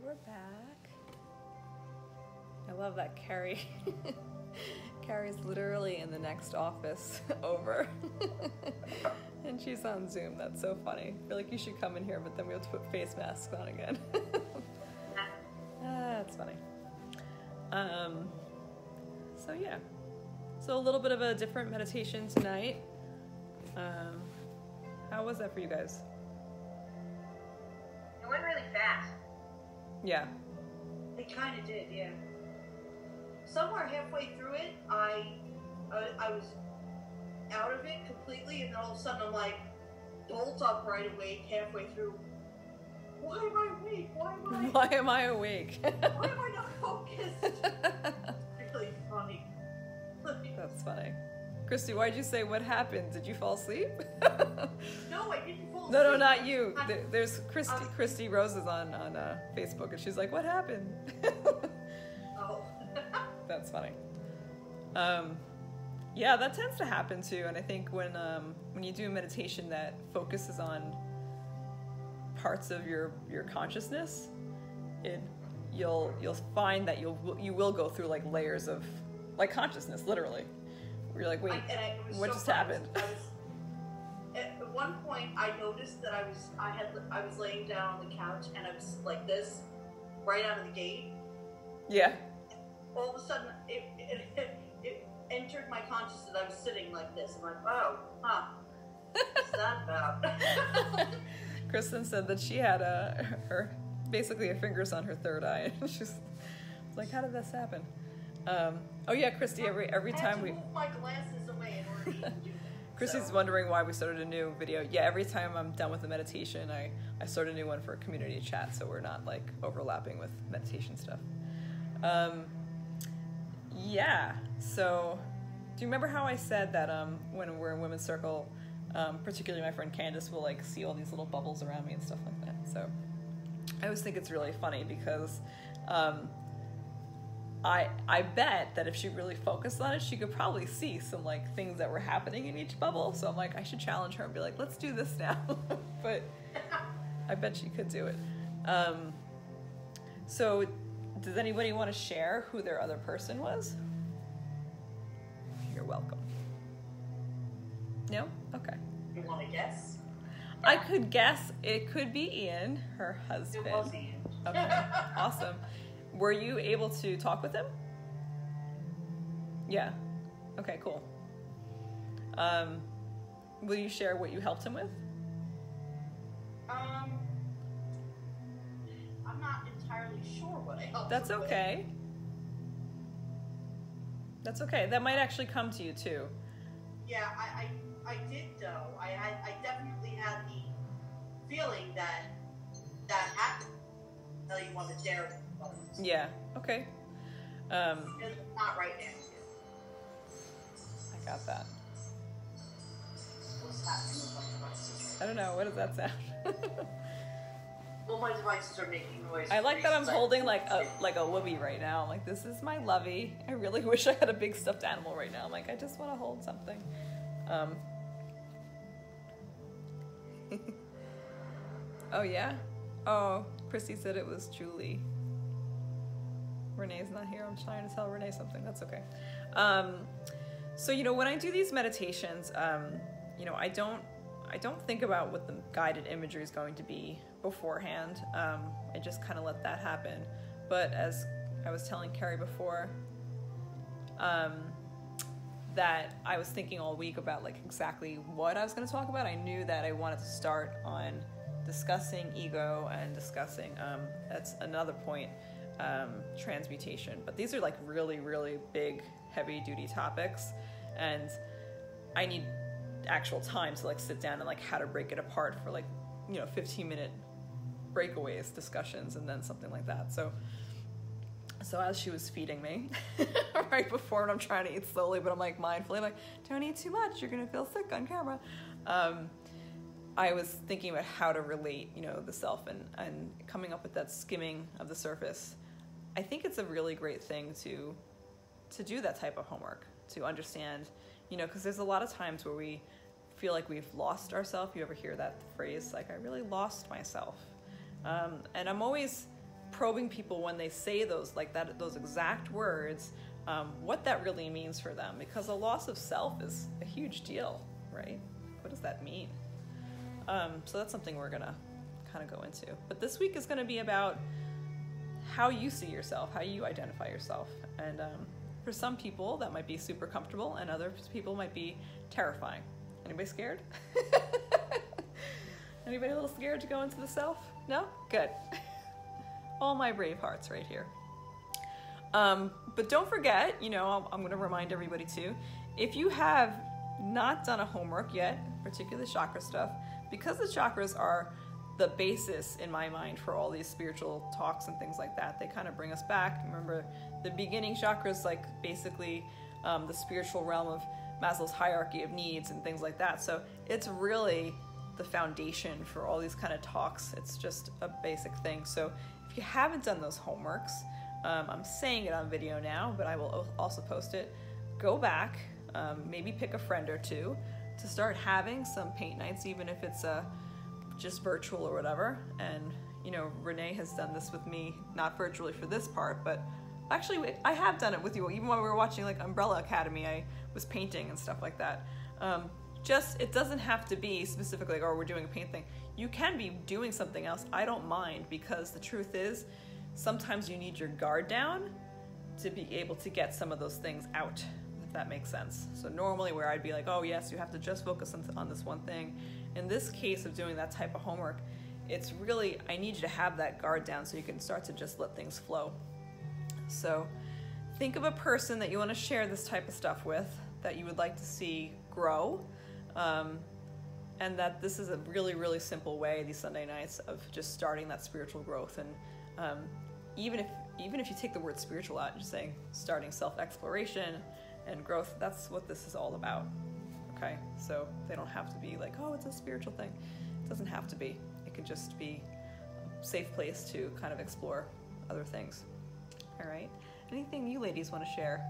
we're back. I love that Carrie. Carrie's literally in the next office over. And she's on Zoom. That's so funny. I feel like you should come in here, but then we have to put face masks on again. That's funny. So yeah. So a little bit of a different meditation tonight. How was that for you guys? It went really fast. Yeah. It kind of did, yeah. Somewhere halfway through it, I was out of it completely, and then all of a sudden I'm like, bolt up right awake halfway through. Why am I awake? Why am I awake? Why am I not focused? It's really funny. That's funny. Christy, why'd you say what happened? Did you fall asleep? No, I didn't fall asleep. No, not you. There's Christy. Christy Rose is on Facebook, and she's like, "What happened?" Oh. That's funny. Yeah, that tends to happen too. And I think when you do a meditation that focuses on parts of your consciousness, you'll find that you will go through like layers of like consciousness, literally. Where you're like, wait, what just happened? At one point, I noticed that I was laying down on the couch and I was like this, right out of the gate. Yeah. All of a sudden, it entered my consciousness that I was sitting like this. I'm like, oh, huh. What's that about? Kristen said that she had her fingers on her third eye. She's like, how did this happen? Oh yeah, Christy. Every time we move my glasses away in order to do that. Christy's wondering why we started a new video. Yeah, every time I'm done with the meditation, I start a new one for community chat, so we're not like overlapping with meditation stuff. Yeah. So, do you remember how I said that when we're in Women's Circle, particularly my friend Candace will like see all these little bubbles around me and stuff like that. So, I always think it's really funny because I bet that if she really focused on it, she could probably see some like things that were happening in each bubble. So I'm like, I should challenge her and be like, let's do this now. But I bet she could do it. So does anybody want to share who their other person was? You're welcome. No? Okay. You want to guess? I could guess. It could be Ian, her husband. It was Ian. Okay. Awesome. Were you able to talk with him? Yeah. Okay, cool. Will you share what you helped him with? I'm not entirely sure what I helped That's him okay. with. That's okay. That might actually come to you too. Yeah, I did know. I definitely had the feeling that happened. Until you want to share it. Yeah. Okay. It's not right now. I got that. What's happening with my devices? I don't know. What does that sound? Well, my devices are making noise. I like that I'm holding like a whoopee right now. I'm like, this is my lovey. I really wish I had a big stuffed animal right now. I'm like, I just want to hold something. Oh yeah. Oh, Christy said it was Julie. Renee's not here. I'm trying to tell Renee something. That's okay. So, when I do these meditations, I don't think about what the guided imagery is going to be beforehand. I just kind of let that happen. But as I was telling Carrie before, that I was thinking all week about like exactly what I was going to talk about. I knew that I wanted to start on discussing ego and discussing, that's another point, transmutation. But these are like really, really big, heavy duty topics. And I need actual time to like sit down and like how to break it apart for like, 15-minute breakaways, discussions, and then something like that. So as she was feeding me right before, and I'm trying to eat slowly, but I'm like mindfully like, don't eat too much. You're going to feel sick on camera. I was thinking about how to relate, the self and coming up with that skimming of the surface. I think it's a really great thing to do that type of homework, to understand, because there's a lot of times where we feel like we've lost ourselves. You ever hear that phrase, like, I really lost myself? And I'm always probing people when they say those, like that, those exact words, what that really means for them, because a loss of self is a huge deal, right? What does that mean? So that's something we're gonna kind of go into. But this week is gonna be about how you see yourself, how you identify yourself. And for some people that might be super comfortable, and other people might be terrifying. Anybody scared? Anybody a little scared to go into the self? No? Good. All my brave hearts right here. But don't forget, you know, I'm going to remind everybody too, if you have not done a homework yet, particularly chakra stuff, because the chakras are the basis in my mind for all these spiritual talks and things like that. They kind of bring us back. Remember, the beginning chakras, like basically the spiritual realm of Maslow's hierarchy of needs and things like that. So it's really the foundation for all these kind of talks. It's just a basic thing. So if you haven't done those homeworks, I'm saying it on video now, but I will also post it. Go back, maybe pick a friend or two to start having some paint nights, even if it's just virtual or whatever. And you know, Renee has done this with me, not virtually for this part, but actually I have done it with you. Even when we were watching like Umbrella Academy, I was painting and stuff like that. Just, it doesn't have to be specifically like, oh, we're doing a paint thing. You can be doing something else. I don't mind, because the truth is, sometimes you need your guard down to be able to get some of those things out, if that makes sense. So normally where I'd be like, oh yes, you have to just focus on this one thing. In this case of doing that type of homework, it's really, I need you to have that guard down so you can start to just let things flow. So think of a person that you want to share this type of stuff with, that you would like to see grow. And that this is a really, really simple way, these Sunday nights, of just starting that spiritual growth. And even if you take the word spiritual out, just saying starting self-exploration and growth, that's what this is all about. Okay, so they don't have to be like, oh, it's a spiritual thing. It doesn't have to be. It could just be a safe place to kind of explore other things. All right, anything you ladies want to share?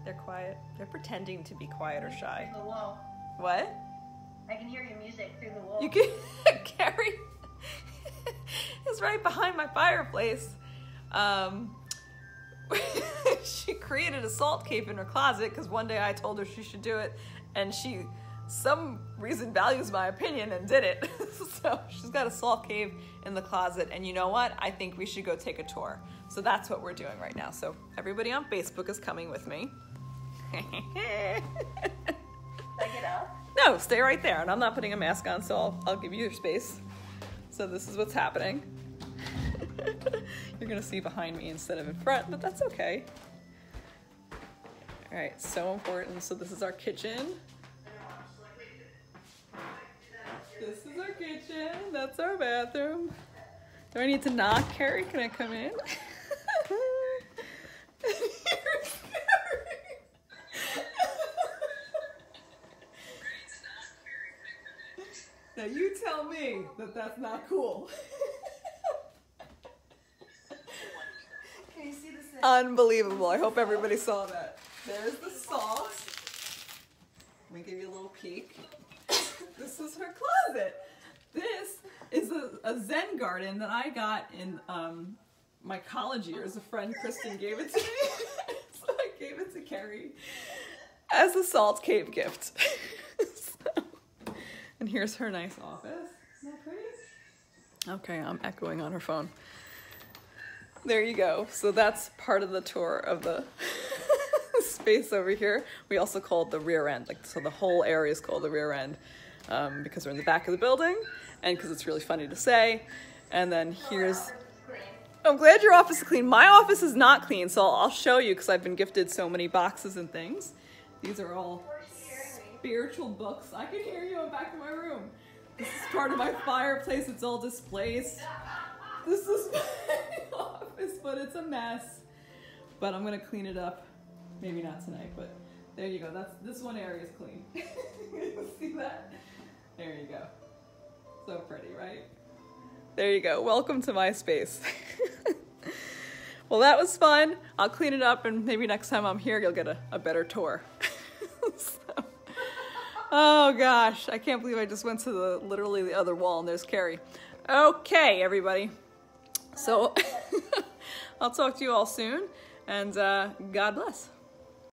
They're quiet. They're pretending to be quiet or shy. Through the wall. What? I can hear your music through the wall. You can. Carrie is right behind my fireplace. She created a salt cave in her closet because one day I told her she should do it, and she, some reason, values my opinion and did it. So she's got a salt cave in the closet, and you know what? I think we should go take a tour. So that's what we're doing right now. So everybody on Facebook is coming with me. Can I get up? No, stay right there, and I'm not putting a mask on, so I'll give you your space. So this is what's happening. You're gonna see behind me instead of in front, but that's okay. All right, so important. So this is our kitchen. This is our kitchen. That's our bathroom. Do I need to knock, Carrie? Can I come in? Now you tell me that that's not cool. Can you see this? Unbelievable. I hope everybody saw that. There's the salt. Let me give you a little peek. This is her closet. This is a Zen garden that I got in my college years. A friend, Kristen, gave it to me. So I gave it to Carrie as a salt cave gift. And here's her nice office. Isn't that pretty? Okay, I'm echoing on her phone. There you go. So that's part of the tour of the space over here. We also call it the rear end. Like, so the whole area is called the rear end because we're in the back of the building and because it's really funny to say. And then here's... I'm glad your office is clean. My office is not clean, so I'll show you because I've been gifted so many boxes and things. These are all spiritual books. I can hear you. I'm back in my room. This is part of my fireplace. It's all displaced. This is my office, but it's a mess. But I'm gonna clean it up. Maybe not tonight, but there you go. This one area is clean. See that? There you go. So pretty, right? There you go. Welcome to my space. Well, that was fun. I'll clean it up, and maybe next time I'm here, you'll get a better tour. So, oh gosh, I can't believe I just went to literally the other wall, and there's Carrie. Okay, everybody. So I'll talk to you all soon, and God bless.